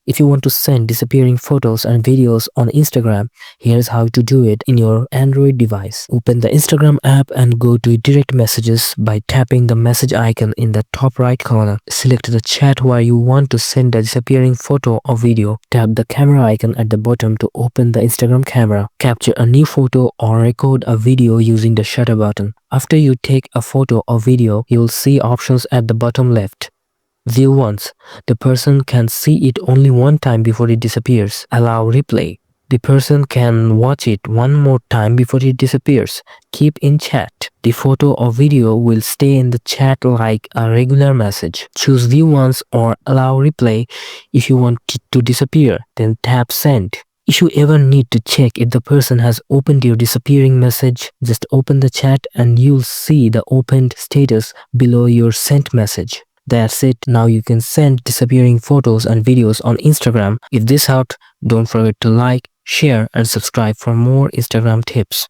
If you want to send disappearing photos and videos on Instagram, here's how to do it in your Android device. Open the Instagram app and go to direct messages by tapping the message icon in the top right corner. Select the chat where you want to send a disappearing photo or video. Tap the camera icon at the bottom to open the Instagram camera. Capture a new photo or record a video using the shutter button. After you take a photo or video, you will see options at the bottom left. View once. The person can see it only one time before it disappears. Allow replay. The person can watch it one more time before it disappears. Keep in chat. The photo or video will stay in the chat like a regular message. Choose view once or allow replay if you want it to disappear. Then tap send. If you ever need to check if the person has opened your disappearing message, just open the chat and you'll see the opened status below your sent message. That's it. Now you can send disappearing photos and videos on Instagram. If this helped, don't forget to like, share and subscribe for more Instagram tips.